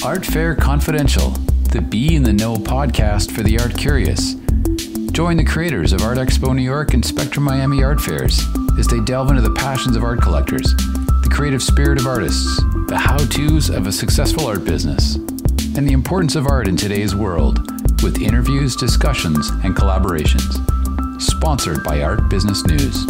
Art Fair Confidential, the Be in the Know podcast for the art curious. Join the creators of Art Expo New York and Spectrum Miami art fairs as they delve into the passions of art collectors, the creative spirit of artists, the how-tos of a successful art business, and the importance of art in today's world, with interviews, discussions, and collaborations. Sponsored by Art Business News.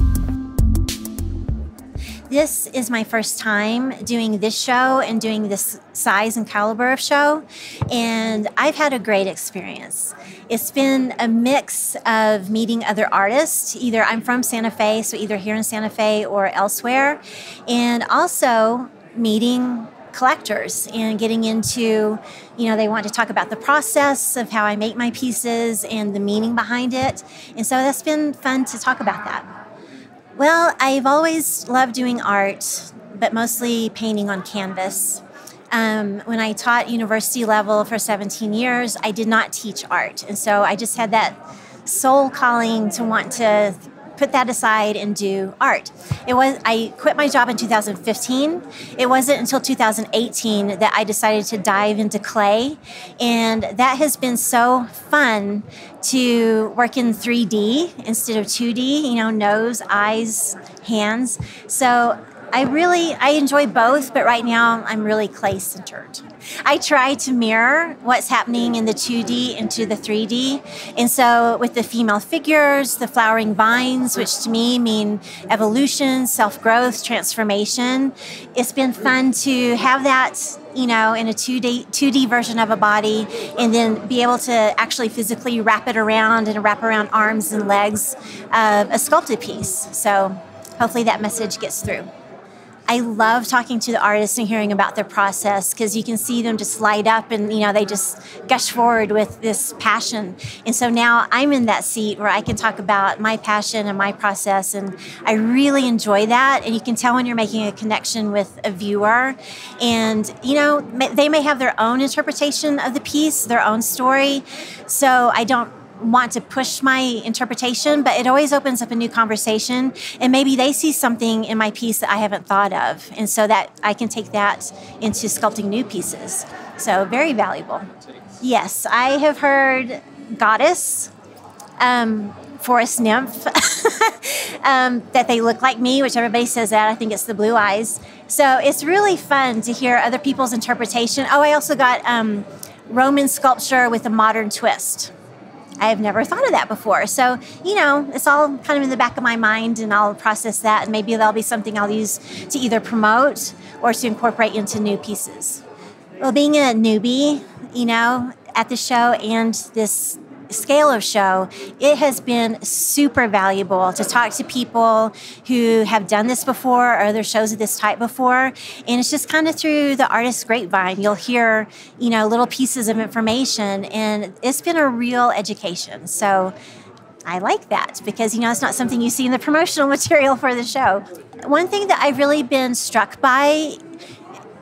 This is my first time doing this show and doing this size and caliber of show, and I've had a great experience. It's been a mix of meeting other artists. Either I'm from Santa Fe, so either here in Santa Fe or elsewhere, and also meeting collectors and getting into, they want to talk about the process of how I make my pieces and the meaning behind it. And so that's been fun to talk about that. Well, I've always loved doing art, but mostly painting on canvas. When I taught university level for 17 years, I did not teach art. And so I just had that soul calling to want to put that aside and do art. I quit my job in 2015. It wasn't until 2018 that I decided to dive into clay. And that has been so fun to work in 3D instead of 2D, nose, eyes, hands. So I enjoy both, but right now I'm really clay-centered. I try to mirror what's happening in the 2D into the 3D. And so with the female figures, the flowering vines, which to me mean evolution, self-growth, transformation, it's been fun to have that, in a 2D version of a body, and then be able to actually physically wrap it around and wrap around arms and legs of a sculpted piece. So hopefully that message gets through. I love talking to the artists and hearing about their process, because you can see them just light up and, they just gush forward with this passion. And so now I'm in that seat where I can talk about my passion and my process, and I really enjoy that. And you can tell when you're making a connection with a viewer. And, they may have their own interpretation of the piece, their own story. So I don't want to push my interpretation, but it always opens up a new conversation, and maybe they see something in my piece that I haven't thought of, and so that I can take that into sculpting new pieces. So very valuable. Yes, I have heard goddess, forest nymph, that they look like me, which everybody says that. I think it's the blue eyes. So it's really fun to hear other people's interpretation. Oh, I also got Roman sculpture with a modern twist. I have never thought of that before. So, it's all kind of in the back of my mind, and I'll process that, and maybe there'll be something I'll use to either promote or to incorporate into new pieces. Well, being a newbie, at the show and this scale of show, it has been super valuable to talk to people who have done this before or other shows of this type before. And it's just kind of through the artist's grapevine. You'll hear, little pieces of information, and it's been a real education. So I like that, because, it's not something you see in the promotional material for the show. One thing that I've really been struck by,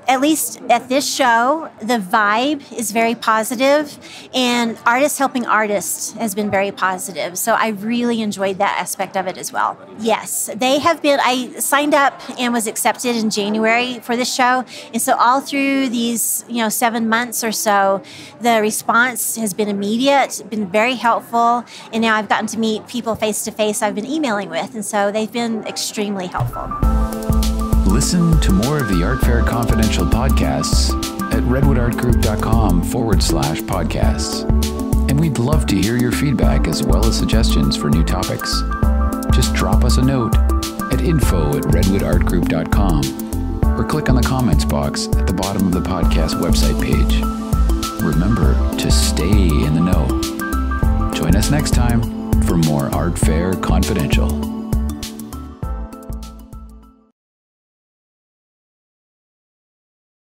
at least at this show, the vibe is very positive, and artists helping artists has been very positive. So I really enjoyed that aspect of it as well. Yes, they have been. I signed up and was accepted in January for this show. And so all through these, 7 months or so, the response has been immediate, been very helpful. And now I've gotten to meet people face to face I've been emailing with. And so they've been extremely helpful. Listen to more of the Art Fair Confidential podcasts at redwoodartgroup.com/podcasts. And we'd love to hear your feedback as well as suggestions for new topics. Just drop us a note at info@redwoodartgroup.com or click on the comments box at the bottom of the podcast website page. Remember to stay in the know. Join us next time for more Art Fair Confidential.